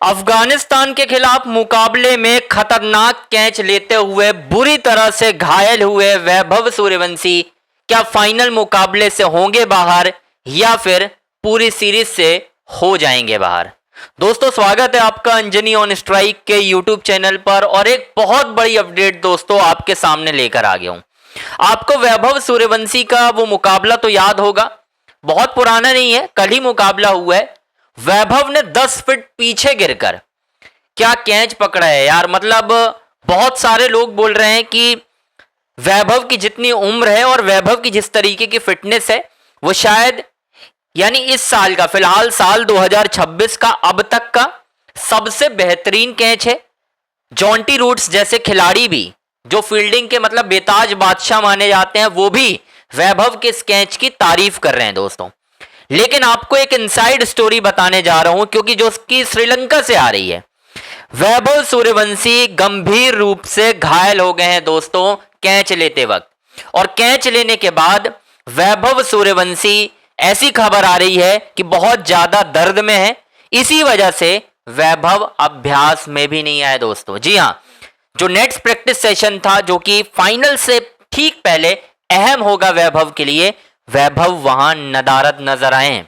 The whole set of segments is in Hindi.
अफगानिस्तान के खिलाफ मुकाबले में खतरनाक कैच लेते हुए बुरी तरह से घायल हुए वैभव सूर्यवंशी क्या फाइनल मुकाबले से होंगे बाहर या फिर पूरी सीरीज से हो जाएंगे बाहर। दोस्तों स्वागत है आपका अंजनी ऑन स्ट्राइक के यूट्यूब चैनल पर और एक बहुत बड़ी अपडेट दोस्तों आपके सामने लेकर आ गया हूं। आपको वैभव सूर्यवंशी का वो मुकाबला तो याद होगा, बहुत पुराना नहीं है, कल ही मुकाबला हुआ है। वैभव ने 10 फीट पीछे गिरकर क्या कैच पकड़ा है यार। मतलब बहुत सारे लोग बोल रहे हैं कि वैभव की जितनी उम्र है और वैभव की जिस तरीके की फिटनेस है वो शायद यानी इस साल का फिलहाल साल 2026 का अब तक का सबसे बेहतरीन कैच है। जॉन्टी रूट्स जैसे खिलाड़ी भी जो फील्डिंग के मतलब बेताज बादशाह माने जाते हैं वो भी वैभव के इस कैच की तारीफ कर रहे हैं दोस्तों। लेकिन आपको एक इनसाइड स्टोरी बताने जा रहा हूं क्योंकि जो उसकी श्रीलंका से आ रही है। वैभव सूर्यवंशी गंभीर रूप से घायल हो गए हैं दोस्तों कैच लेते वक्त, और कैच लेने के बाद वैभव सूर्यवंशी ऐसी खबर आ रही है कि बहुत ज्यादा दर्द में है। इसी वजह से वैभव अभ्यास में भी नहीं आए दोस्तों। जी हां, जो नेक्स्ट प्रैक्टिस सेशन था जो कि फाइनल से ठीक पहले अहम होगा वैभव के लिए, वैभव वहां नदारद नजर आए।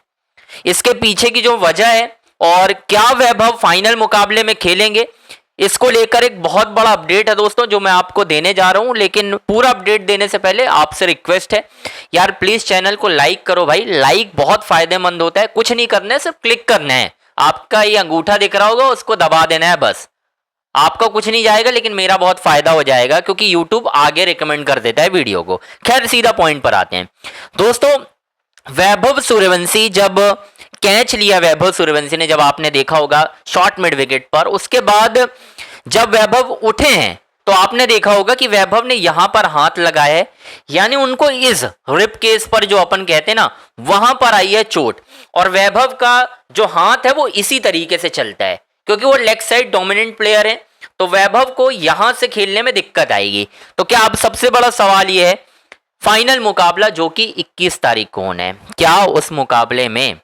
इसके पीछे की जो वजह है और क्या वैभव फाइनल मुकाबले में खेलेंगे, इसको लेकर एक बहुत बड़ा अपडेट है दोस्तों जो मैं आपको देने जा रहा हूं। लेकिन पूरा अपडेट देने से पहले आपसे रिक्वेस्ट है यार, प्लीज चैनल को लाइक करो भाई। लाइक बहुत फायदेमंद होता है, कुछ नहीं करना है, सिर्फ क्लिक करना है। आपका ये अंगूठा दिख रहा होगा उसको दबा देना है बस। आपका कुछ नहीं जाएगा लेकिन मेरा बहुत फायदा हो जाएगा क्योंकि YouTube आगे रिकमेंड कर देता है वीडियो को। खैर सीधा पॉइंट पर आते हैं दोस्तों। वैभव सूर्यवंशी जब कैच लिया, वैभव सूर्यवंशी ने, जब आपने देखा होगा शॉर्ट मिड विकेट पर, उसके बाद जब वैभव उठे हैं तो आपने देखा होगा कि वैभव ने यहां पर हाथ लगाया है, यानी उनको इस रिप केस पर जो अपन कहते हैं ना वहां पर आई है चोट। और वैभव का जो हाथ है वो इसी तरीके से चलता है क्योंकि वो लेग साइड डोमिनेंट प्लेयर है, तो वैभव को यहां से खेलने में दिक्कत आएगी। तो क्या अब सबसे बड़ा सवाल यह है फाइनल मुकाबला जो कि 21 तारीख को होना है, क्या उस मुकाबले में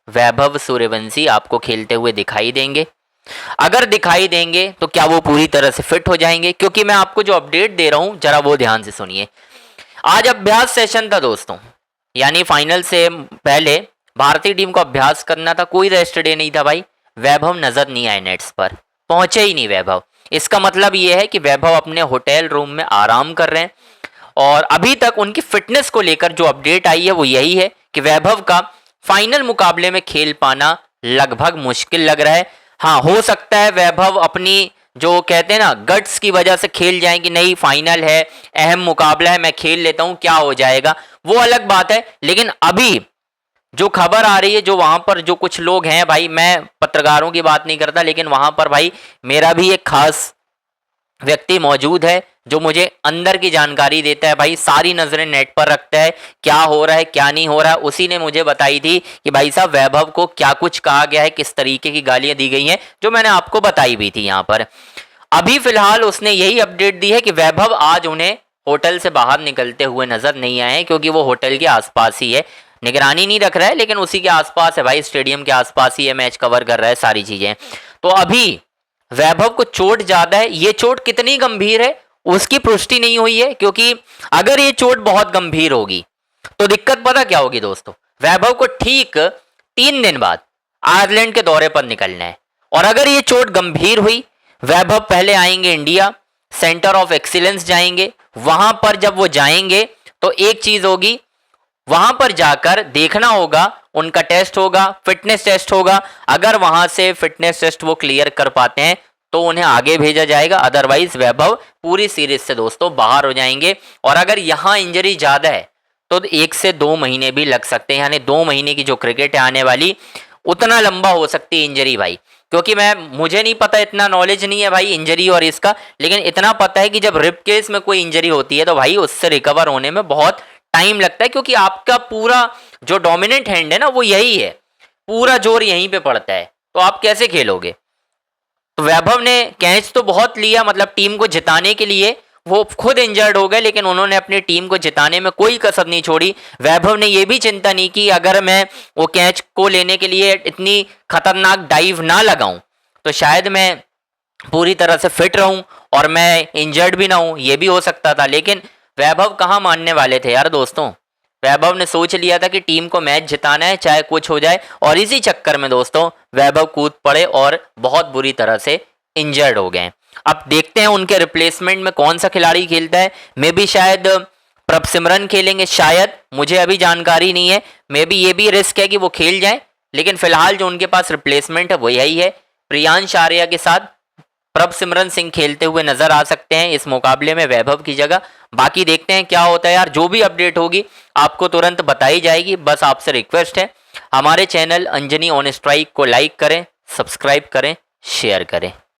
वैभव सूर्यवंशी आपको खेलते हुए दिखाई देंगे? अगर दिखाई देंगे तो क्या वो पूरी तरह से फिट हो जाएंगे? क्योंकि मैं आपको जो अपडेट दे रहा हूं जरा वो ध्यान से सुनिए। आज अभ्यास सेशन था दोस्तों, यानी फाइनल से पहले भारतीय टीम को अभ्यास करना था, कोई रेस्ट डे नहीं था भाई। वैभव नजर नहीं आए, नेट्स पर पहुंचे ही नहीं वैभव। इसका मतलब यह है कि वैभव अपने होटल रूम में आराम कर रहे हैं और अभी तक उनकी फिटनेस को लेकर जो अपडेट आई है वो यही है कि वैभव का फाइनल मुकाबले में खेल पाना लगभग मुश्किल लग रहा है। हाँ, हो सकता है वैभव अपनी जो कहते हैं ना गट्स की वजह से खेल जाए कि नहीं फाइनल है, अहम मुकाबला है, मैं खेल लेता हूं, क्या हो जाएगा वो अलग बात है। लेकिन अभी जो खबर आ रही है, जो वहां पर जो कुछ लोग हैं भाई, मैं पत्रकारों की बात नहीं करता लेकिन वहां पर भाई मेरा भी एक खास व्यक्ति मौजूद है जो मुझे अंदर की जानकारी देता है भाई, सारी नजरें नेट पर रखता है, क्या हो रहा है क्या नहीं हो रहा है। उसी ने मुझे बताई थी कि भाई साहब वैभव को क्या कुछ कहा गया है, किस तरीके की गालियां दी गई हैं, जो मैंने आपको बताई भी थी यहाँ पर। अभी फिलहाल उसने यही अपडेट दी है कि वैभव आज उन्हें होटल से बाहर निकलते हुए नजर नहीं आए क्योंकि वो होटल के आसपास ही है, निगरानी नहीं रख रहा है लेकिन उसी के आसपास है भाई, स्टेडियम के आसपास ही है, मैच कवर कर रहा है, सारी चीजें। तो अभी वैभव को चोट ज्यादा है, ये चोट कितनी गंभीर है उसकी पुष्टि नहीं हुई है, क्योंकि अगर ये चोट बहुत गंभीर होगी तो दिक्कत पता क्या होगी दोस्तों, वैभव को ठीक 3 दिन बाद आयरलैंड के दौरे पर निकलना है। और अगर ये चोट गंभीर हुई, वैभव पहले आएंगे इंडिया, सेंटर ऑफ एक्सीलेंस जाएंगे, वहां पर जब वो जाएंगे तो एक चीज होगी, वहां पर जाकर देखना होगा, उनका टेस्ट होगा, फिटनेस टेस्ट होगा। अगर वहां से फिटनेस टेस्ट वो क्लियर कर पाते हैं तो उन्हें आगे भेजा जाएगा, अदरवाइज वैभव पूरी सीरीज से दोस्तों बाहर हो जाएंगे। और अगर यहां इंजरी ज्यादा है तो 1 से 2 महीने भी लग सकते हैं, यानी 2 महीने की जो क्रिकेट है आने वाली उतना लंबा हो सकती है इंजरी भाई। क्योंकि मुझे नहीं पता, इतना नॉलेज नहीं है भाई इंजरी और इसका, लेकिन इतना पता है कि जब रिप केस में कोई इंजरी होती है तो भाई उससे रिकवर होने में बहुत टाइम लगता है, क्योंकि आपका पूरा जो डोमिनेंट हैंड है ना वो यही है, पूरा जोर यहीं पे पड़ता है, तो आप कैसे खेलोगे। तो वैभव ने कैच तो बहुत लिया, मतलब टीम को जिताने के लिए, वो खुद इंजर्ड हो गए लेकिन उन्होंने अपनी टीम को जिताने में कोई कसर नहीं छोड़ी। वैभव ने यह भी चिंता नहीं की अगर मैं वो कैच को लेने के लिए इतनी खतरनाक डाइव ना लगाऊं तो शायद मैं पूरी तरह से फिट रहूं और मैं इंजर्ड भी ना हूं, ये भी हो सकता था। लेकिन वैभव कहाँ मानने वाले थे यार दोस्तों। वैभव ने सोच लिया था कि टीम को मैच जिताना है चाहे कुछ हो जाए, और इसी चक्कर में दोस्तों वैभव कूद पड़े और बहुत बुरी तरह से इंजर्ड हो गए। अब देखते हैं उनके रिप्लेसमेंट में कौन सा खिलाड़ी खेलता है। मे बी शायद प्रभसिमरन खेलेंगे, शायद, मुझे अभी जानकारी नहीं है। मे बी ये भी रिस्क है कि वो खेल जाए, लेकिन फिलहाल जो उनके पास रिप्लेसमेंट है वो यही है। प्रियांश आर्या के साथ प्रभसिमरन सिंह खेलते हुए नजर आ सकते हैं इस मुकाबले में वैभव की जगह। बाकी देखते हैं क्या होता है यार, जो भी अपडेट होगी आपको तुरंत बताई जाएगी। बस आपसे रिक्वेस्ट है, हमारे चैनल अंजनी ऑन स्ट्राइक को लाइक करें, सब्सक्राइब करें, शेयर करें।